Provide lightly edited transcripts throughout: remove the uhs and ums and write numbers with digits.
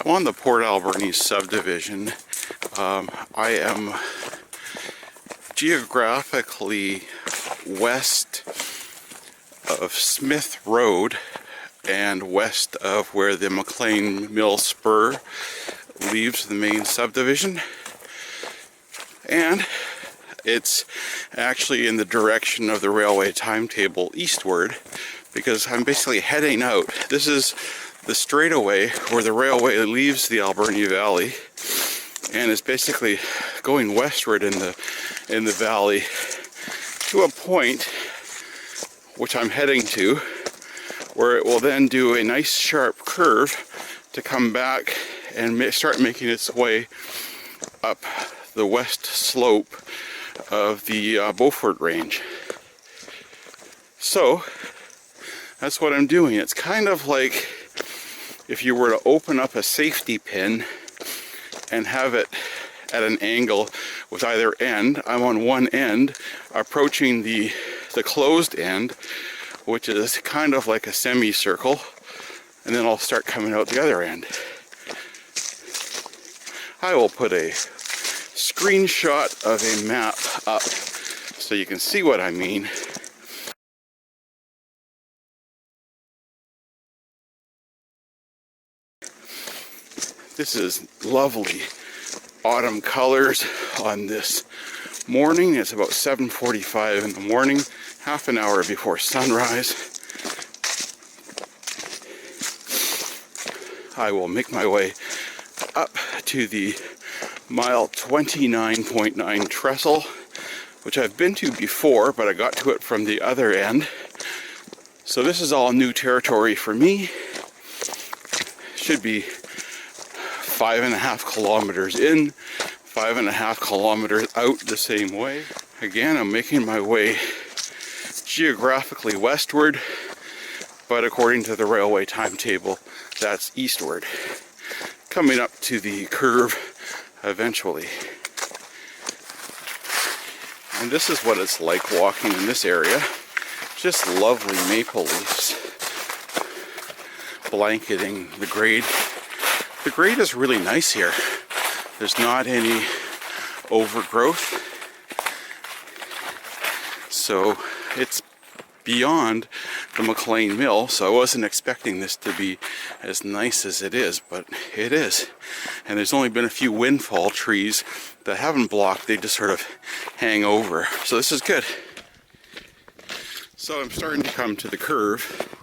on the Port Alberni Subdivision. I am geographically west of Smith Road and west of where the McLean Mill Spur leaves the main subdivision, and it's actually in the direction of the railway timetable eastward, because I'm basically heading out. This is the straightaway where the railway leaves the Alberni Valley and is basically going westward in the valley to a point which I'm heading to, where it will then do a nice sharp curve to come back and start making its way up the west slope of the Beaufort Range. So that's what I'm doing. It's kind of like if you were to open up a safety pin and have it at an angle with either end. I'm on one end approaching the closed end, which is kind of like a semicircle, and then I'll start coming out the other end. I will put a screenshot of a map up so you can see what I mean. This is lovely autumn colors on this morning. It's about 7:45 in the morning, half an hour before sunrise. I will make my way up to the mile 29.9 trestle, which I've been to before, but I got to it from the other end. So this is all new territory for me. Should be 5.5 kilometers in, 5.5 kilometers out the same way. Again, I'm making my way geographically westward, but according to the railway timetable, that's eastward, coming up to the curve eventually. And this is what it's like walking in this area. Just lovely maple leaves blanketing the grade. The grade is really nice here. There's not any overgrowth, so it's beyond the McLean Mill, so I wasn't expecting this to be as nice as it is, but it is. And there's only been a few windfall trees that haven't blocked, they just sort of hang over, so this is good. So I'm starting to come to the curve.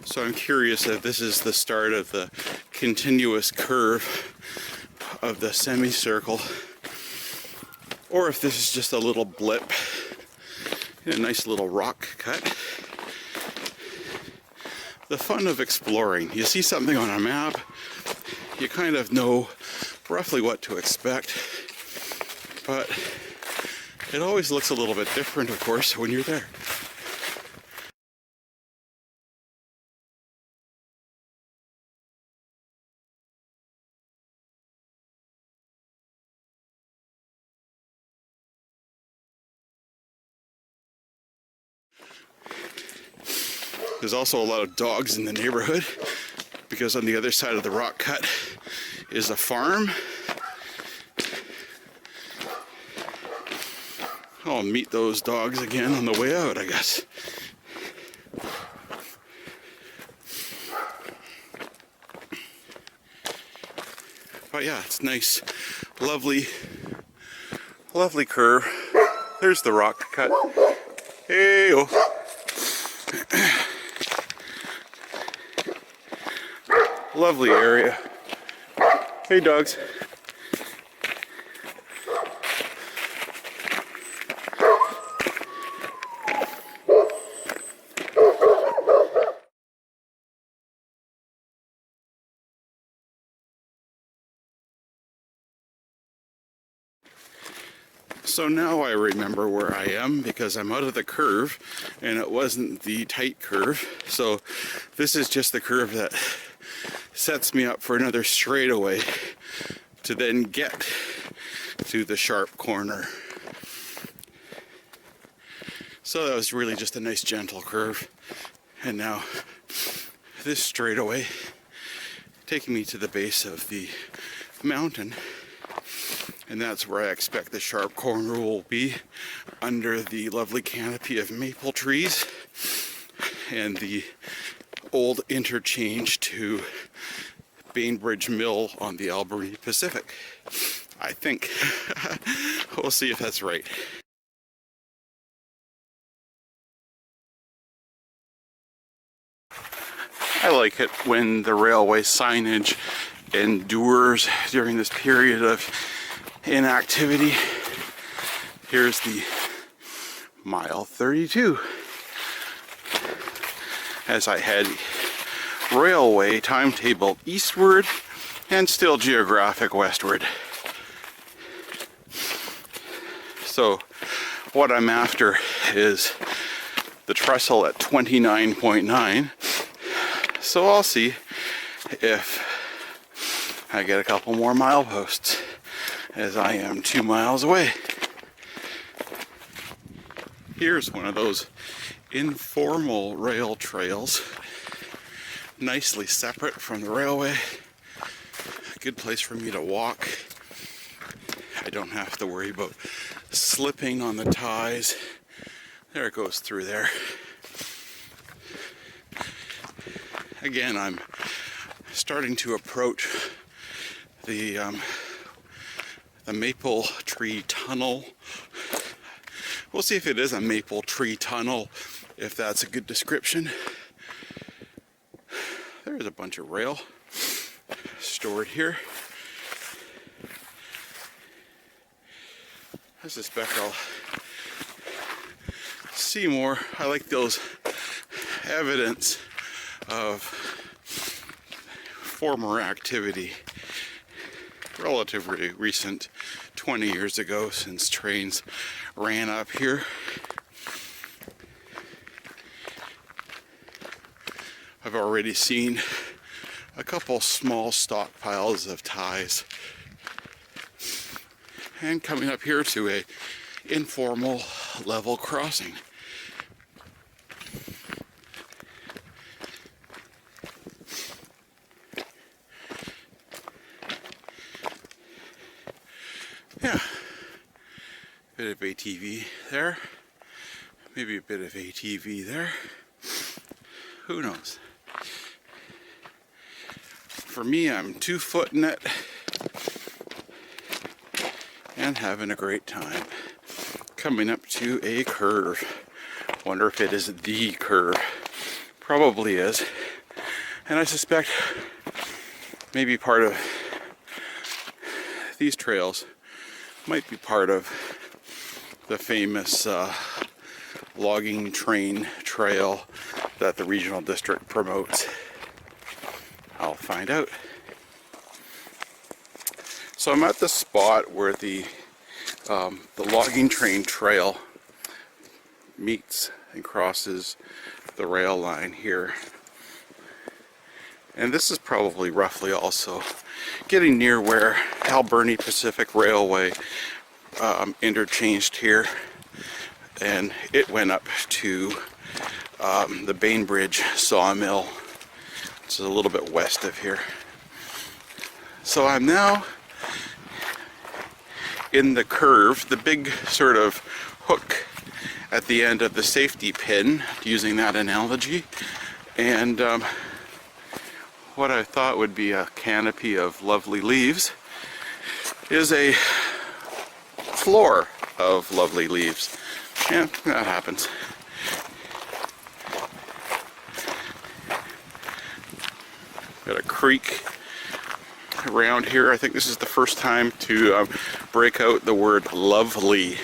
So I'm curious if this is the start of the continuous curve of the semicircle, or if this is just a little blip in a nice little rock cut. The fun of exploring. You see something on a map, you kind of know roughly what to expect, but it always looks a little bit different, of course, when you're there. There's also a lot of dogs in the neighborhood, because on the other side of the rock cut is a farm. I'll meet those dogs again on the way out, I guess. But yeah, it's nice, lovely curve. There's the rock cut. Hey-oh. Lovely area. Hey, dogs. So now I remember where I am, because I'm out of the curve and it wasn't the tight curve. So this is just the curve that sets me up for another straightaway to then get to the sharp corner. So that was really just a nice gentle curve. And now this straightaway taking me to the base of the mountain, and that's where I expect the sharp corner will be, under the lovely canopy of maple trees and the old interchange to Bainbridge Mill on the Alberni Pacific. I think. We'll see if that's right. I like it when the railway signage endures during this period of inactivity. Here's the mile 32 as I head railway timetable eastward and still geographic westward. So what I'm after is the trestle at 29.9. So I'll see if I get a couple more mileposts, as I am 2 miles away. Here's one of those informal rail trails, nicely separate from the railway. A good place for me to walk. I don't have to worry about slipping on the ties. There it goes through there. Again, I'm starting to approach the maple tree tunnel. We'll see if it is a maple tree tunnel, if that's a good description. There's a bunch of rail stored here. I suspect I'll see more. I like those evidence of former activity, relatively recent, 20 years ago since trains ran up here. I've already seen a couple small stockpiles of ties, and coming up here to a informal level crossing. Yeah, bit of ATV there, maybe a bit of ATV there, who knows. For me, I'm 2-footing it and having a great time. Coming up to a curve. Wonder if it is the curve. Probably is. And I suspect maybe part of these trails might be part of the famous logging train trail that the regional district promotes. I'll find out. So I'm at the spot where the logging train trail meets and crosses the rail line here. And this is probably roughly also getting near where Alberni Pacific Railway interchanged here, and it went up to the Bainbridge sawmill. It's a little bit west of here. So I'm now in the curve, the big sort of hook at the end of the safety pin, using that analogy, and what I thought would be a canopy of lovely leaves is a floor of lovely leaves. Yeah, that happens. Got a creek around here. I think this is the first time to break out the word lovely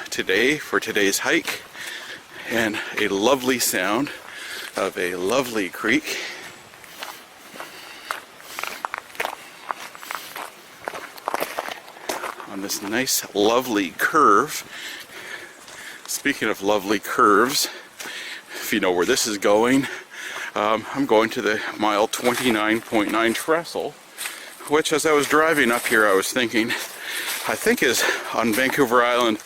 today for today's hike, and a lovely sound of a lovely creek. On this nice lovely curve. Speaking of lovely curves, if you know where this is going, I'm going to the mile 29.9 trestle, which as I was driving up here I was thinking, I think is on Vancouver Island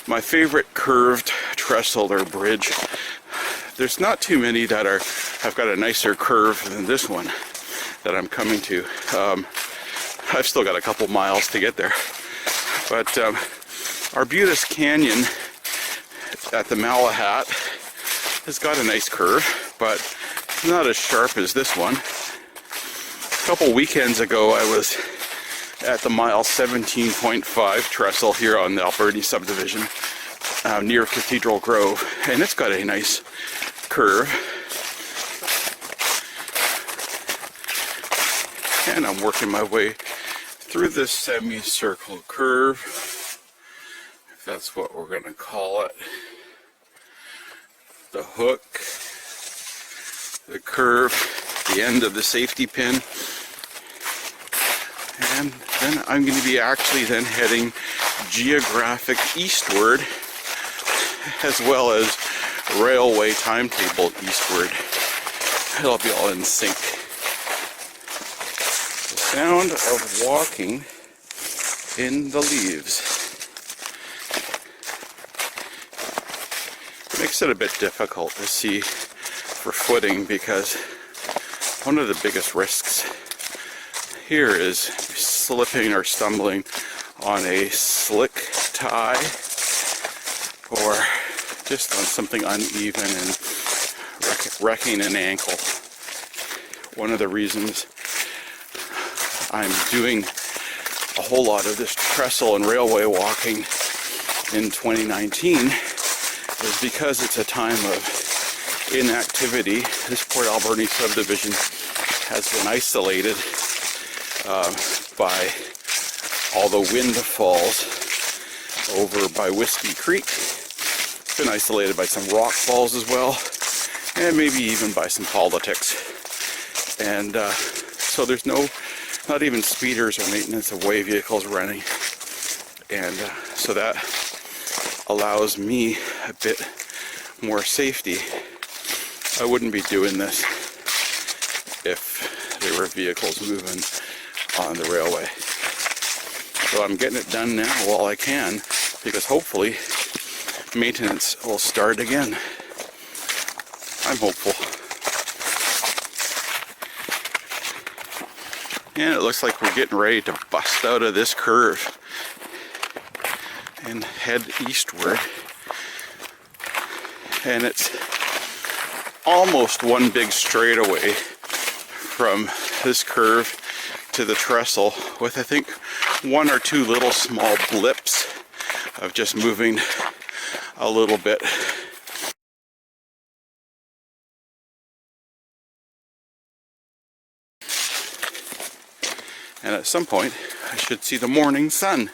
my favorite curved trestle or bridge. There's not too many that have got a nicer curve than this one. that I'm coming to. I've still got a couple miles to get there. But Arbutus Canyon at the Malahat has got a nice curve, but not as sharp as this one. A couple weekends ago, I was at the mile 17.5 trestle here on the Alberni Subdivision near Cathedral Grove, and it's got a nice curve. And I'm working my way through this semicircle curve, if that's what we're going to call it. The hook, the curve, the end of the safety pin. And then I'm going to be actually then heading geographic eastward, as well as railway timetable eastward. It'll be all in sync. The sound of walking in the leaves makes it a bit difficult to see for footing, because one of the biggest risks here is slipping or stumbling on a slick tie or just on something uneven and wrecking an ankle. One of the reasons I'm doing a whole lot of this trestle and railway walking in 2019 is because it's a time of inactivity. This Port Alberni Subdivision has been isolated by all the windfalls over by Whiskey Creek. It's been isolated by some rock falls as well, and maybe even by some politics. And so there's not even speeders or maintenance of way vehicles running. And so that allows me a bit more safety. I wouldn't be doing this if there were vehicles moving on the railway. So I'm getting it done now while I can, because hopefully maintenance will start again. I'm hopeful. And it looks like we're getting ready to bust out of this curve and head eastward. And it's almost one big straightaway from this curve to the trestle, with I think one or two little small blips of just moving a little bit. And at some point I should see the morning sun.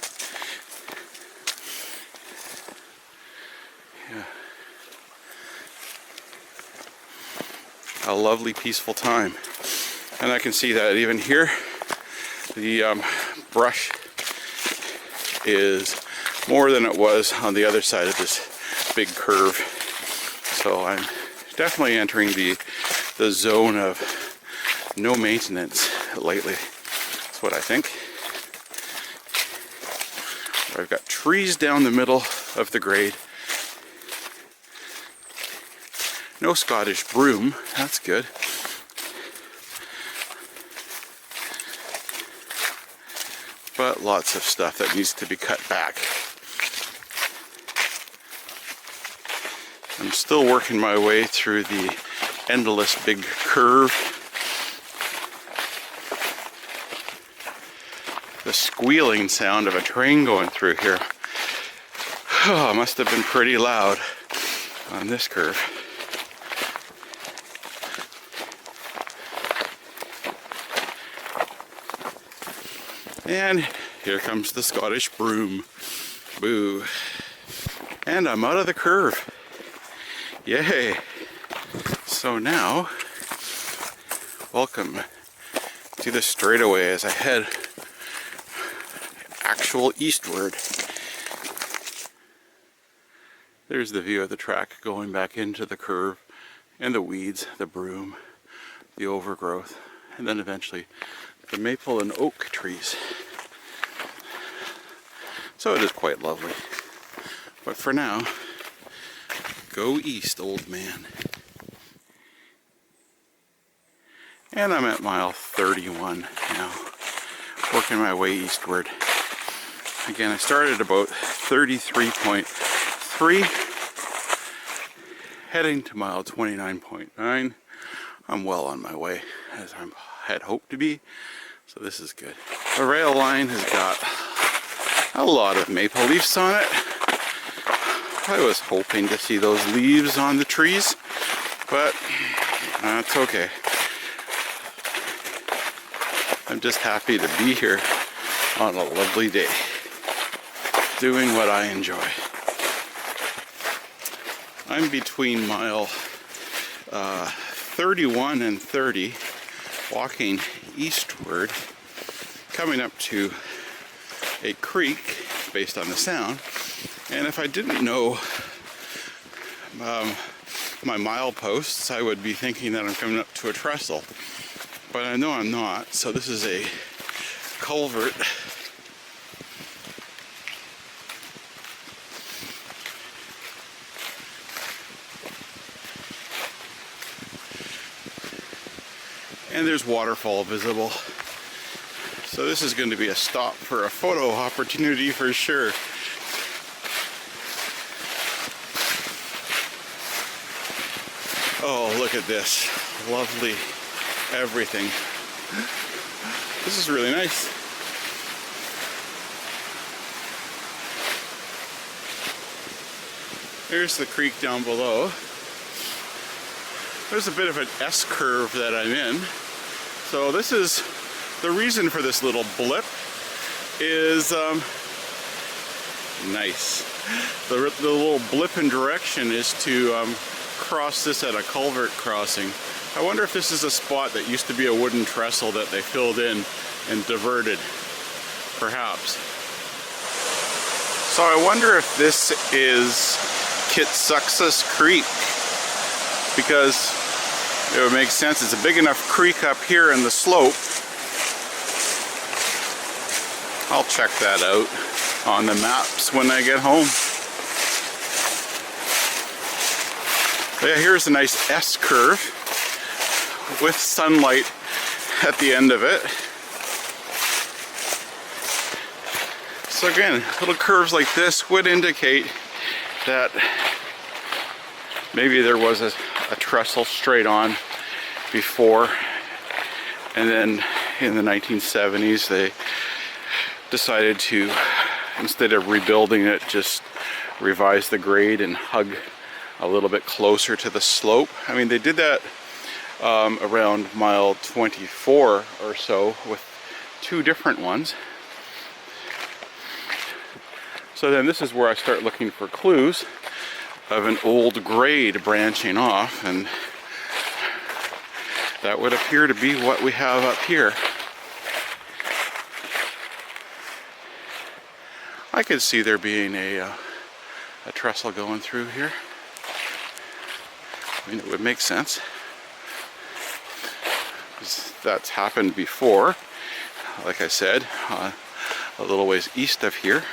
Yeah. A lovely peaceful time. And I can see that even here the brush is more than it was on the other side of this big curve. So I'm definitely entering the zone of no maintenance lately. That's what I think. I've got trees down the middle of the grade. No Scottish broom, that's good. But lots of stuff that needs to be cut back. I'm still working my way through the endless big curve. The squealing sound of a train going through here, oh, must have been pretty loud on this curve. And here comes the Scottish broom. Boo. And I'm out of the curve. Yay. So now, welcome to the straightaway as I head actual eastward. There's the view of the track going back into the curve, and the weeds, the broom, the overgrowth, and then eventually the maple and oak trees. So it is quite lovely. But for now, go east, old man. And I'm at mile 31 now, working my way eastward. Again, I started about 33.3, heading to mile 29.9. I'm well on my way, as I had hoped to be, so this is good. The rail line has got a lot of maple leaves on it. I was hoping to see those leaves on the trees, but that's okay. I'm just happy to be here on a lovely day, doing what I enjoy. I'm between mile 31 and 30, walking eastward, coming up to a creek based on the sound. And if I didn't know my mileposts, I would be thinking that I'm coming up to a trestle. But I know I'm not, so this is a culvert. And there's waterfall visible. So this is going to be a stop for a photo opportunity for sure. Oh, look at this. Lovely everything. This is really nice. There's the creek down below. There's a bit of an S-curve that I'm in. So this is the reason for this little blip is nice. The little blip in direction is to cross this at a culvert crossing. I wonder if this is a spot that used to be a wooden trestle that they filled in and diverted, perhaps. So I wonder if this is Kitsuxas Creek, because it would make sense. It's a big enough creek up here in the slope. I'll check that out on the maps when I get home. But yeah, here's a nice S-curve with sunlight at the end of it. So again, little curves like this would indicate that maybe there was a trestle straight on before, and then in the 1970s they decided to, instead of rebuilding it, just revise the grade and hug a little bit closer to the slope. I mean, they did that around mile 24 or so with two different ones. So then this is where I start looking for clues of an old grade branching off, and that would appear to be what we have up here. I could see there being a trestle going through here. I mean, it would make sense. That's happened before, like I said, a little ways east of here.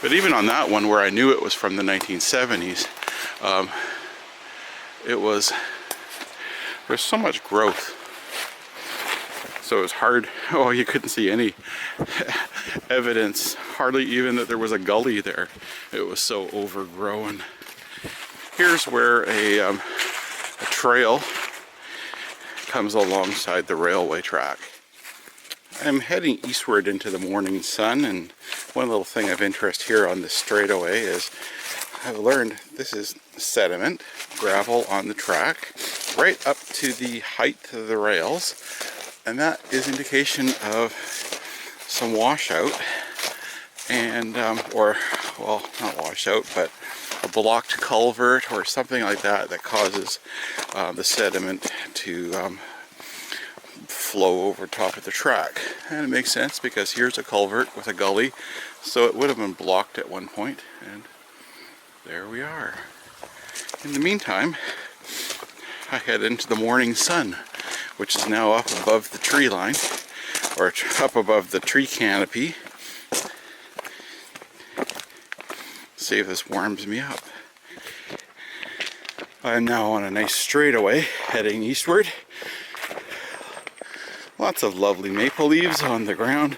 But even on that one, where I knew it was from the 1970s, there's so much growth. So it was hard. Oh, you couldn't see any evidence, hardly even that there was a gully there. It was so overgrown. Here's where a trail comes alongside the railway track. I'm heading eastward into the morning sun, and one little thing of interest here on this straightaway is I've learned this is sediment, gravel on the track, right up to the height of the rails, and that is indication of some washout, and or, well, not washout, but a blocked culvert or something like that that causes the sediment to flow over top of the track. And it makes sense because here's a culvert with a gully, so it would have been blocked at one point, and there we are. In the meantime, I head into the morning sun, which is now up above the tree line, or up above the tree canopy. See if this warms me up. I'm now on a nice straightaway heading eastward. Lots of lovely maple leaves on the ground.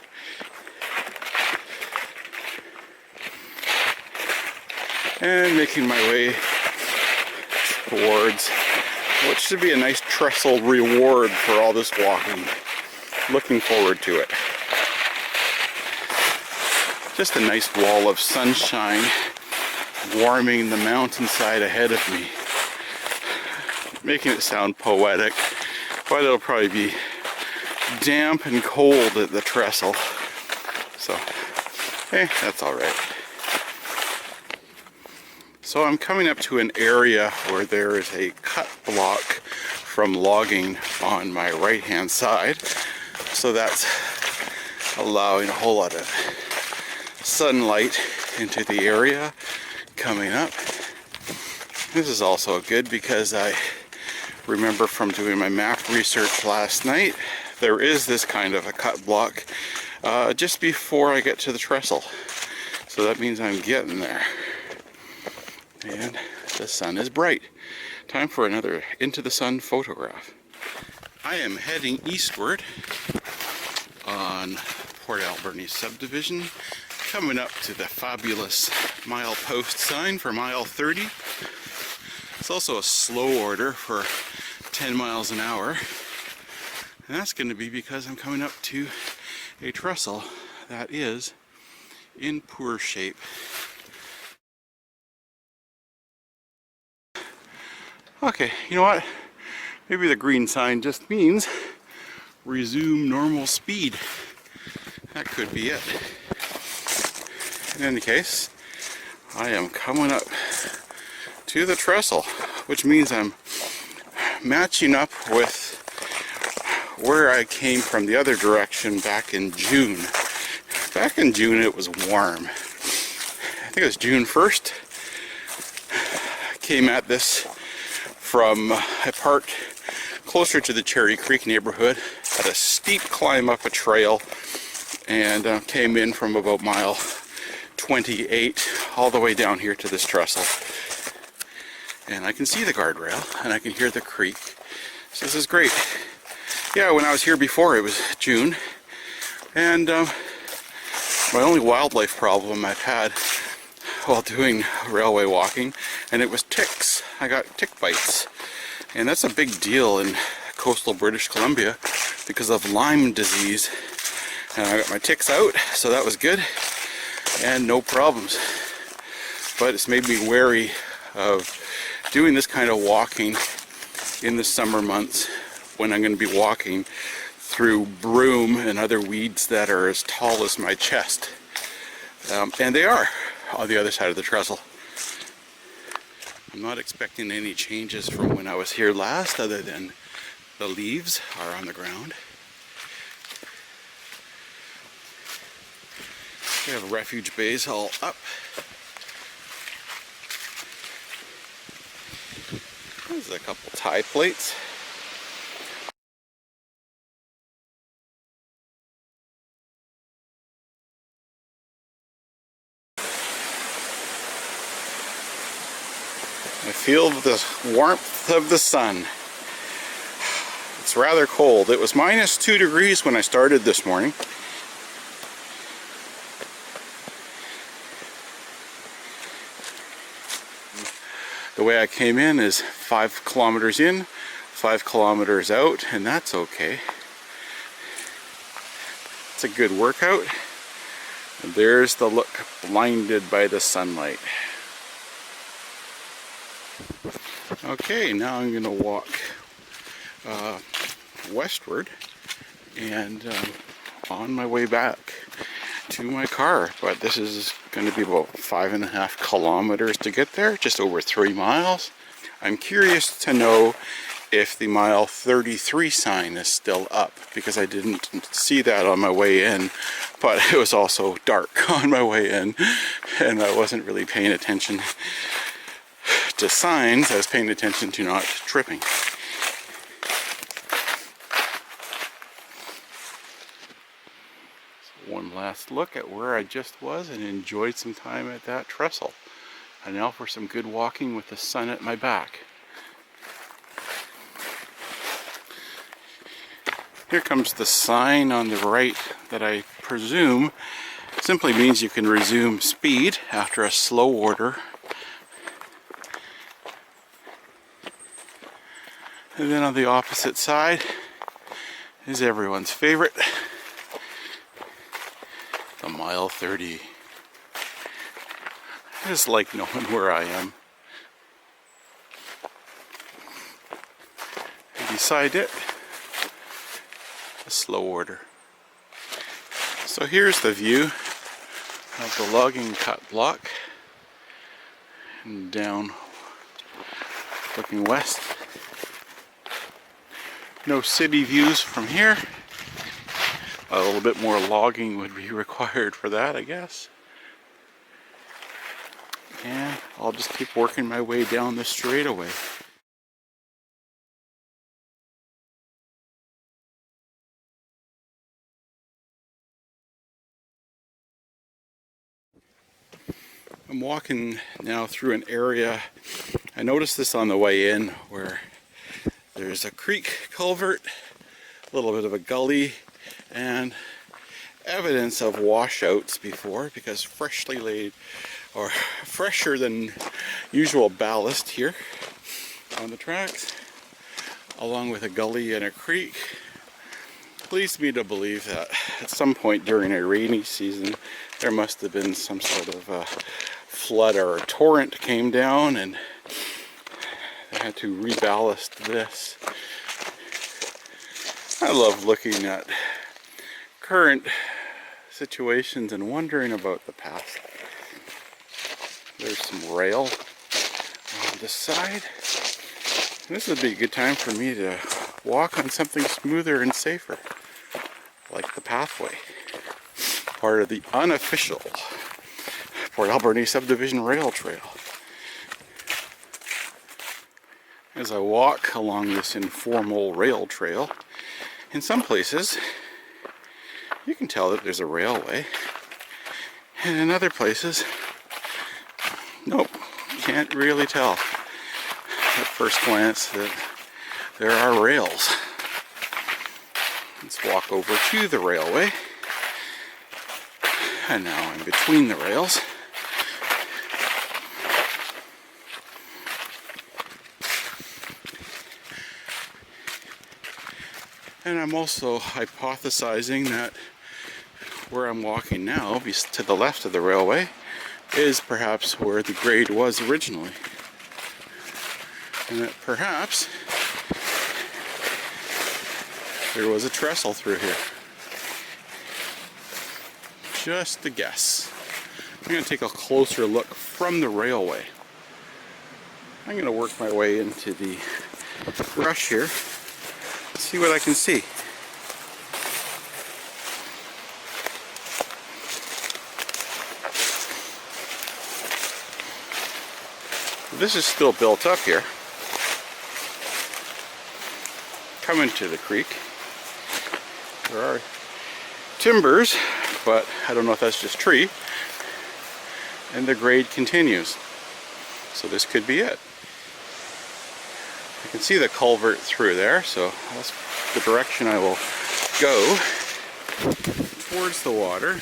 And making my way towards what should be a nice trestle reward for all this walking. Looking forward to it. Just a nice wall of sunshine warming the mountainside ahead of me. Making it sound poetic, but it'll probably be damp and cold at the trestle. So, hey, that's alright. So I'm coming up to an area where there is a cut block from logging on my right hand side. So that's allowing a whole lot of sunlight into the area coming up. This is also good because I remember from doing my map research last night, there is this kind of a cut block just before I get to the trestle. So that means I'm getting there. And the sun is bright. Time for another into the sun photograph. I am heading eastward on Port Alberni Subdivision, coming up to the fabulous mile post sign for mile 30. It's also a slow order for 10 miles an hour. And that's going to be because I'm coming up to a trestle that is in poor shape. Okay, you know what? Maybe the green sign just means resume normal speed. That could be it. In any case, I am coming up to the trestle, which means I'm matching up with where I came from the other direction back in June. Back in June it was warm. I think it was June 1st. I came at this from a part closer to the Cherry Creek neighborhood, had a steep climb up a trail, and came in from about mile 28 all the way down here to this trestle. And I can see the guardrail and I can hear the creek. So this is great. Yeah, when I was here before it was June, and my only wildlife problem I've had while doing railway walking, and it was ticks. I got tick bites, and that's a big deal in coastal British Columbia because of Lyme disease. And I got my ticks out, so that was good, and no problems. But it's made me wary of doing this kind of walking in the summer months when I'm going to be walking through broom and other weeds that are as tall as my chest. And they are on the other side of the trestle. I'm not expecting any changes from when I was here last, other than the leaves are on the ground. We have refuge bays all up. There's a couple tie plates. I feel the warmth of the sun. It's rather cold. It was -2 degrees when I started this morning. The way I came in is 5 kilometers in, 5 kilometers out, and that's okay. It's a good workout. And there's the look, blinded by the sunlight. Okay, now I'm going to walk westward and on my way back to my car. But this is going to be about 5.5 kilometers to get there, just over 3 miles. I'm curious to know if the mile 33 sign is still up, because I didn't see that on my way in, but it was also dark on my way in and I wasn't really paying attention to signs. I was paying attention to not tripping. So one last look at where I just was and enjoyed some time at that trestle. And now for some good walking with the sun at my back. Here comes the sign on the right that I presume simply means you can resume speed after a slow order. And then on the opposite side is everyone's favorite, the mile 30. I just like knowing where I am. And beside it, a slow order. So here's the view of the logging cut block, and down looking west. No city views from here. A little bit more logging would be required for that, I guess. And I'll just keep working my way down the straightaway. I'm walking now through an area. I noticed this on the way in, where there's a creek culvert, a little bit of a gully, and evidence of washouts before, because freshly laid, or fresher than usual ballast here on the tracks, along with a gully and a creek, leads me to believe that at some point during a rainy season there must have been some sort of flood, or a torrent came down and they had to reballast this. I love looking at current situations and wondering about the past. There's some rail on this side. This would be a good time for me to walk on something smoother and safer, like the pathway, part of the unofficial Port Alberni Subdivision rail trail. As I walk along this informal rail trail, in some places you can tell that there's a railway, and in other places, nope, can't really tell at first glance that there are rails. Let's walk over to the railway, and now I'm between the rails. And I'm also hypothesizing that where I'm walking now, to the left of the railway, is perhaps where the grade was originally. And that perhaps there was a trestle through here. Just a guess. I'm going to take a closer look from the railway. I'm going to work my way into the brush here, see what I can see. This is still built up here. Coming to the creek. There are timbers, but I don't know if that's just tree. And the grade continues. So this could be it. I can see the culvert through there, so that's the direction I will go, towards the water.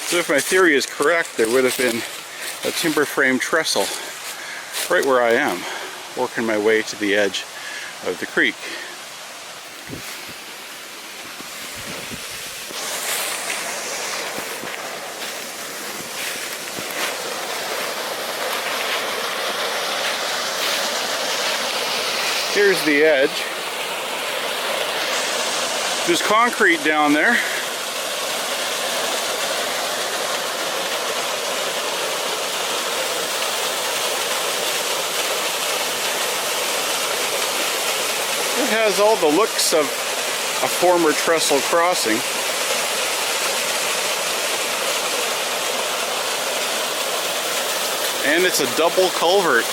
So if my theory is correct, there would have been a timber frame trestle right where I am, working my way to the edge of the creek. Here's the edge. There's concrete down there. It has all the looks of a former trestle crossing. And it's a double culvert.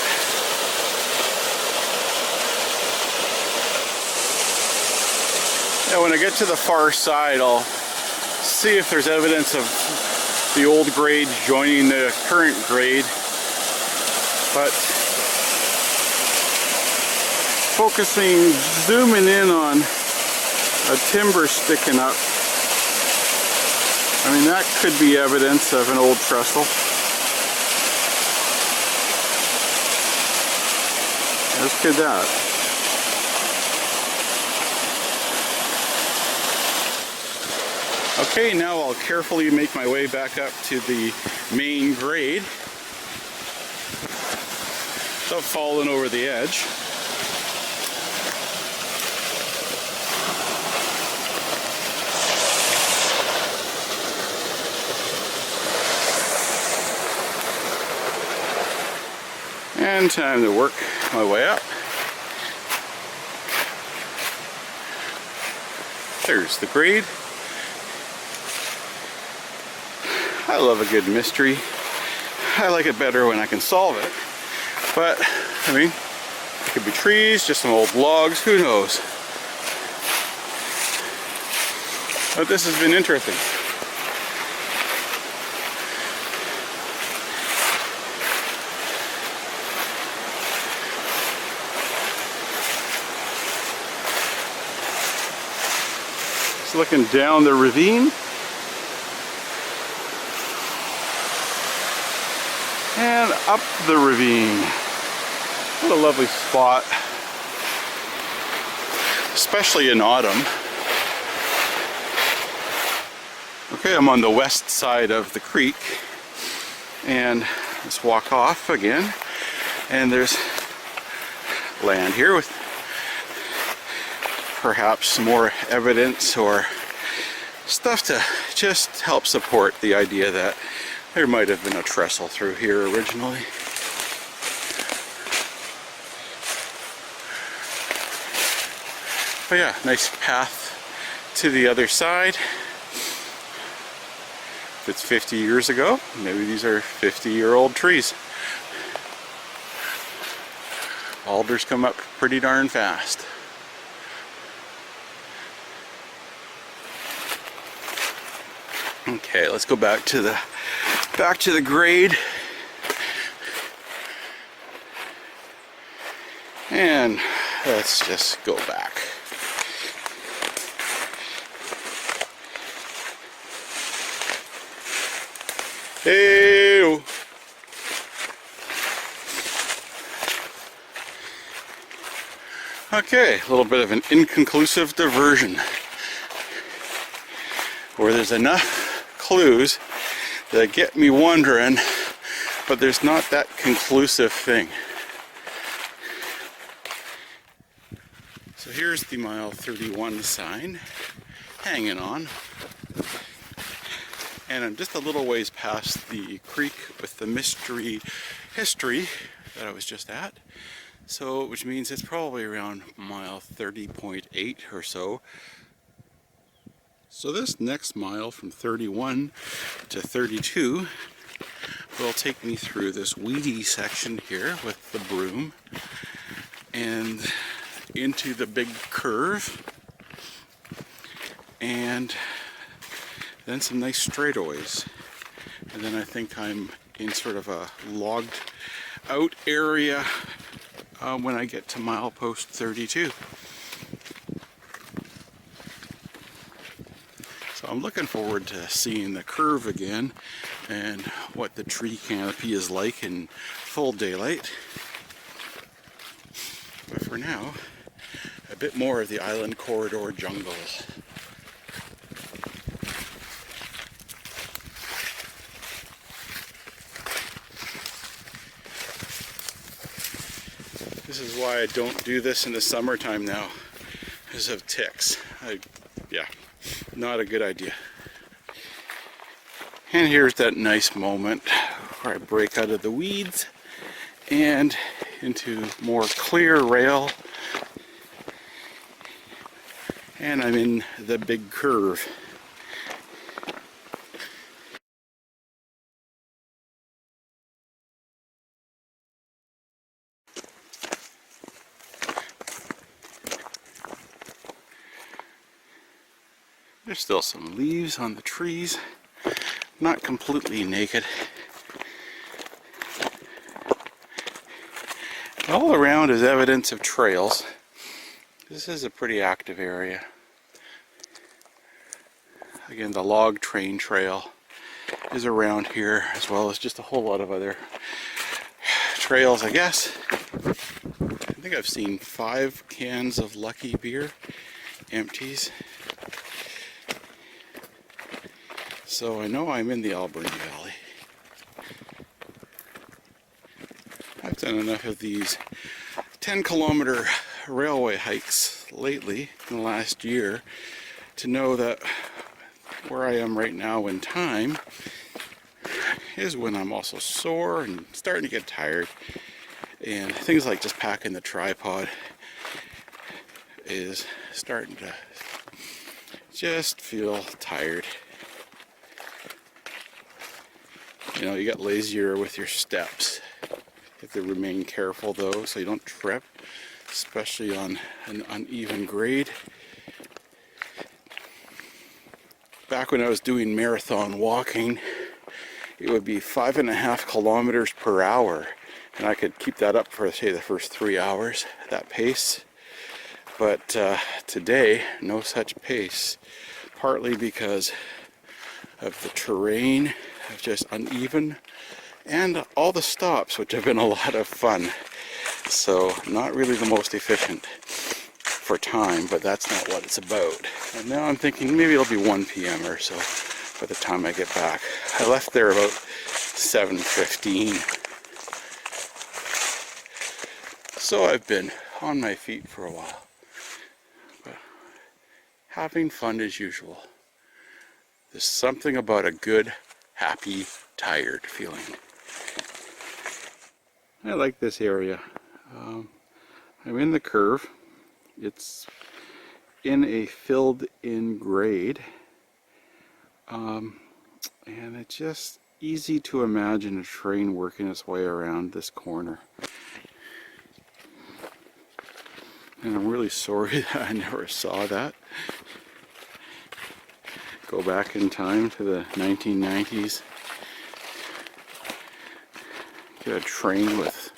Now when I get to the far side, I'll see if there's evidence of the old grade joining the current grade. But focusing, zooming in on a timber sticking up, I mean, that could be evidence of an old trestle. As could that. Okay, now I'll carefully make my way back up to the main grade without falling over the edge. And time to work my way up. There's the grade. I love a good mystery. I like it better when I can solve it. But, I mean, it could be trees, just some old logs, who knows. But this has been interesting. Just looking down the ravine. And up the ravine. What a lovely spot. Especially in autumn. Okay, I'm on the west side of the creek. And let's walk off again. And there's land here with perhaps some more evidence or stuff to just help support the idea that there might have been a trestle through here originally. But yeah, nice path to the other side. If it's 50 years ago, maybe these are 50-year-old trees. Alders come up pretty darn fast. Okay, let's go back to the grade. And let's just go back. Hey. Okay, a little bit of an inconclusive diversion where there's enough clues that get me wondering, but there's not that conclusive thing. So here's the mile 31 sign, hanging on. And I'm just a little ways past the creek with the mystery history that I was just at. So, which means it's probably around mile 30.8 or so. So this next mile from 31 to 32 will take me through this weedy section here with the broom and into the big curve, and then some nice straightaways. And then I think I'm in sort of a logged out area when I get to milepost 32. So I'm looking forward to seeing the curve again and what the tree canopy is like in full daylight. But for now, a bit more of the island corridor jungle. This is why I don't do this in the summertime now, because of ticks. Yeah, not a good idea. And here's that nice moment where I break out of the weeds and into more clear rail, and I'm in the big curve. There's still some leaves on the trees, not completely naked. All around is evidence of trails. This is a pretty active area. Again, the log train trail is around here, as well as just a whole lot of other trails, I guess. I think I've seen 5 cans of Lucky beer, empties. So I know I'm in the Alberni Valley. I've done enough of these 10-kilometer railway hikes lately in the last year to know that where I am right now in time is when I'm also sore and starting to get tired, and things like just packing the tripod is starting to just feel tired. You know, you get lazier with your steps. You have to remain careful though so you don't trip, especially on an uneven grade. Back when I was doing marathon walking, it would be 5.5 kilometers per hour, and I could keep that up for, say, the first 3 hours, that pace. But today, no such pace, partly because of the terrain, of just uneven, and all the stops, which have been a lot of fun. So not really the most efficient for time, but that's not what it's about. And now I'm thinking maybe it'll be 1 p.m. or so by the time I get back. I left there about 7:15. So I've been on my feet for a while, but having fun as usual. There's something about a good, happy, tired feeling. I like this area. I'm in the curve. It's in a filled-in grade, and it's just easy to imagine a train working its way around this corner. And I'm really sorry that I never saw that. Go back in time to the 1990s. Get a train with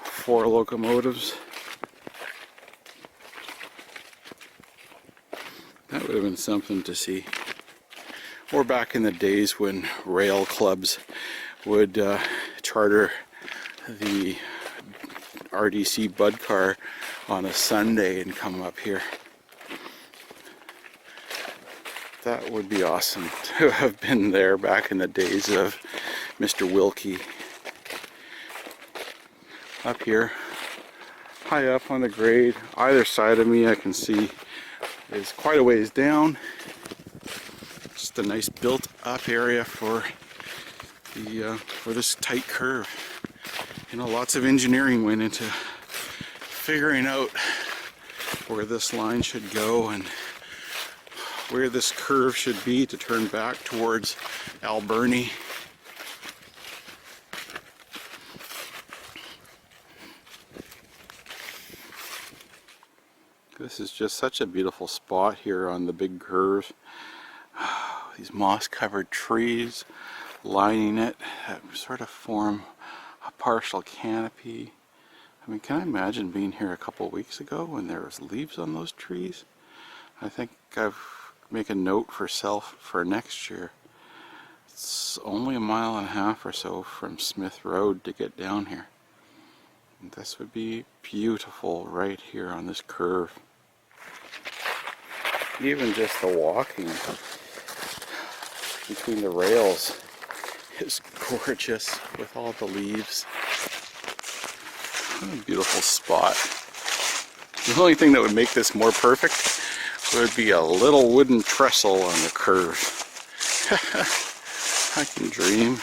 4 locomotives. That would have been something to see. Or back in the days when rail clubs would charter the RDC Bud car on a Sunday and come up here. That would be awesome to have been there back in the days of Mr. Wilkie. Up here, high up on the grade, either side of me I can see is quite a ways down. Just a nice built up area for the for this tight curve. You know, lots of engineering went into figuring out where this line should go and where this curve should be to turn back towards Alberni. This is just such a beautiful spot here on the big curve. These moss-covered trees lining it sort of form a partial canopy. I mean, can I imagine being here a couple of weeks ago when there was leaves on those trees? I think I've make a note for self for next year. It's only 1.5 miles or so from Smith Road to get down here. And this would be beautiful right here on this curve. Even just the walking between the rails is gorgeous with all the leaves. What a beautiful spot. The only thing that would make this more perfect would be a little wooden trestle on the curve. I can dream.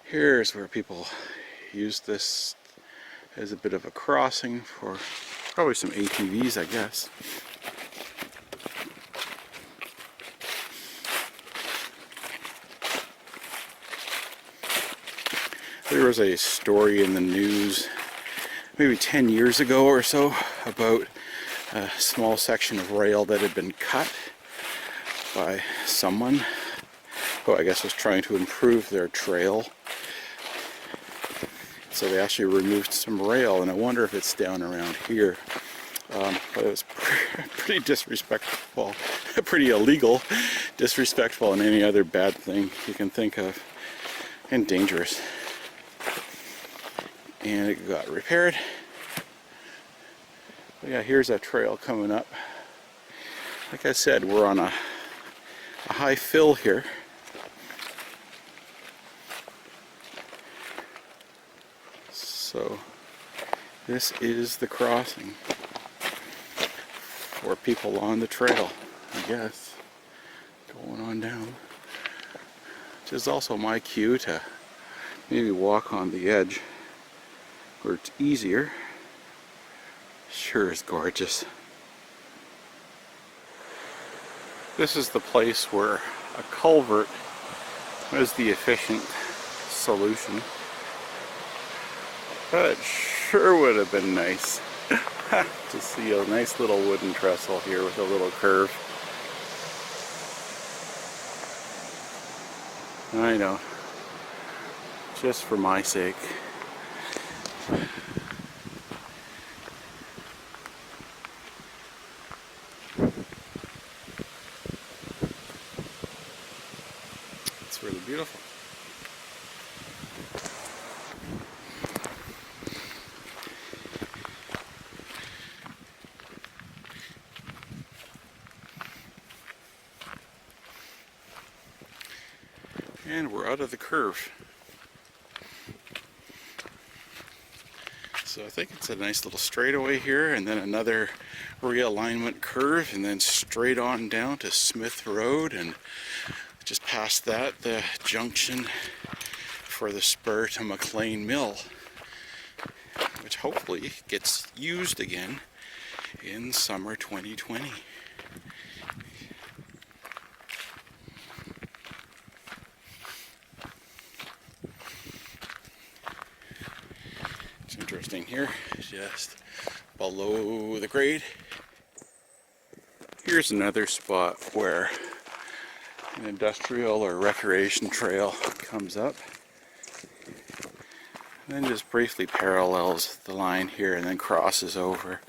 Here's where people use this as a bit of a crossing for probably some ATVs, I guess. There was a story in the news maybe 10 years ago or so about a small section of rail that had been cut by someone who I guess was trying to improve their trail. So they actually removed some rail, and I wonder if it's down around here. But it was pretty disrespectful, pretty illegal, disrespectful, and any other bad thing you can think of, and dangerous. And it got repaired. But yeah, here's a trail coming up. Like I said, we're on a high fill here. So this is the crossing for people on the trail, I guess, going on down. Which is also my cue to maybe walk on the edge where it's easier. Sure is gorgeous. This is the place where a culvert was the efficient solution. But it sure would have been nice to see a nice little wooden trestle here with a little curve. I know, just for my sake. It's really beautiful. And we're out of the curve. So I think it's a nice little straightaway here, and then another realignment curve, and then straight on down to Smith Road, and just past that the junction for the spur to McLean Mill, which hopefully gets used again in summer 2020. Interesting here, just below the grade. Here's another spot where an industrial or recreation trail comes up, and then just briefly parallels the line here and then crosses over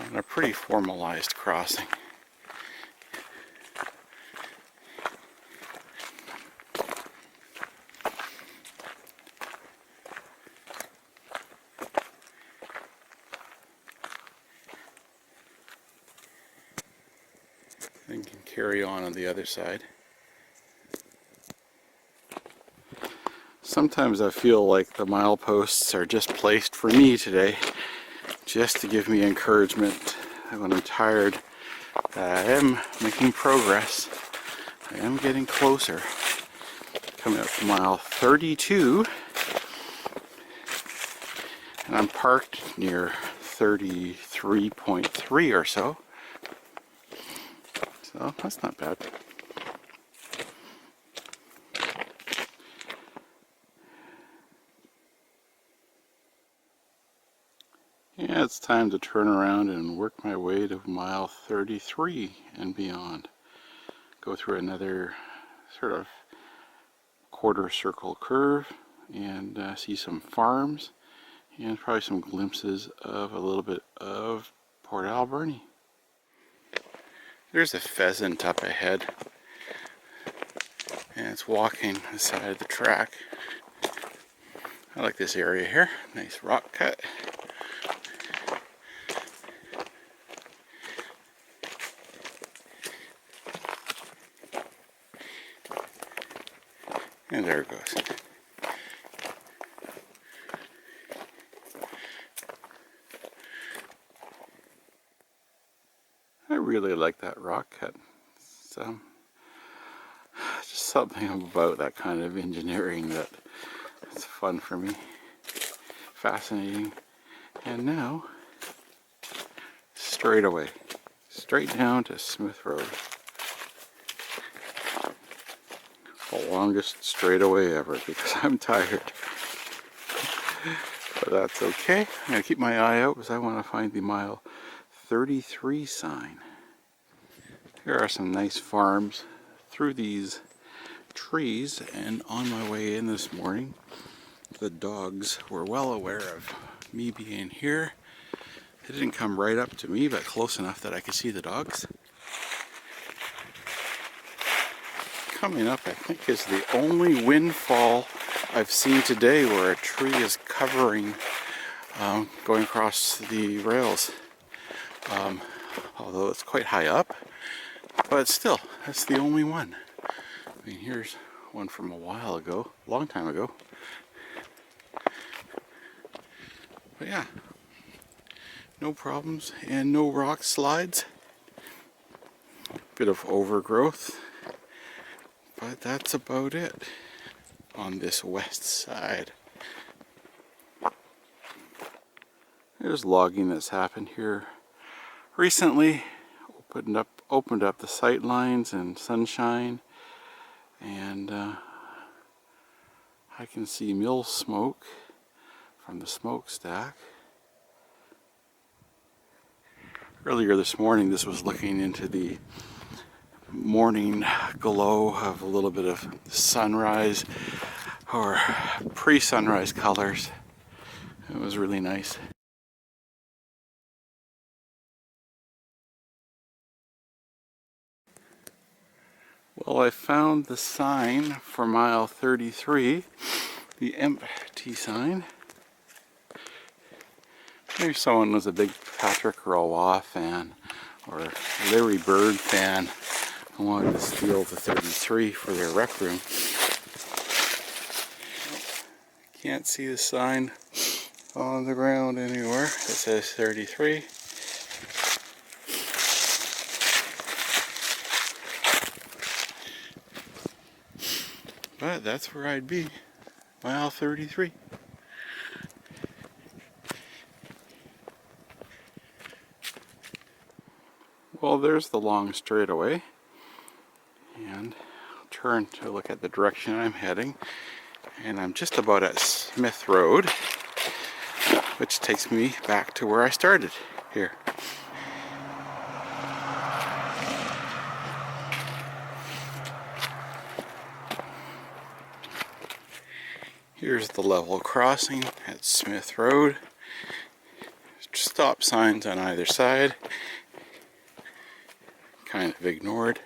on a pretty formalized crossing. And can carry on the other side. Sometimes I feel like the mileposts are just placed for me today, just to give me encouragement when I'm tired. I am making progress. I am getting closer. Coming up to mile 32, and I'm parked near 33.3 or so. So that's not bad. Yeah, it's time to turn around and work my way to mile 33 and beyond. Go through another sort of quarter circle curve and see some farms and probably some glimpses of a little bit of Port Alberni. There's a pheasant up ahead, and it's walking the side of the track. I like this area here, nice rock cut. And there it goes. I really like that rock cut. So, just something about that kind of engineering that it's fun for me. Fascinating. And now, straight away. Straight down to Smith Road. The longest straightaway ever because I'm tired. But that's okay. I'm going to keep my eye out because I want to find the mile 33 sign. Here are some nice farms through these trees, and on my way in this morning, the dogs were well aware of me being here. They didn't come right up to me, but close enough that I could see the dogs. Coming up, I think, is the only windfall I've seen today where a tree is covering, going across the rails. Although it's quite high up, but still, that's the only one. I mean, here's one from a while ago, a long time ago. But yeah, no problems and no rock slides. Bit of overgrowth, but that's about it on this west side. There's logging that's happened here recently. Opened up the sight lines and sunshine, and I can see mill smoke from the smokestack. Earlier this morning, this was looking into the morning glow of a little bit of sunrise or pre-sunrise colors. It was really nice. Well, I found the sign for mile 33, the empty sign. Maybe someone was a big Patrick Roy fan or Larry Bird fan and wanted to steal the 33 for their rec room. Can't see the sign on the ground anywhere that says 33. But that's where I'd be, mile 33. Well, there's the long straightaway, and I'll turn to look at the direction I'm heading, and I'm just about at Smith Road, which takes me back to where I started here. Here's the level crossing at Smith Road. Stop signs on either side. Kind of ignored.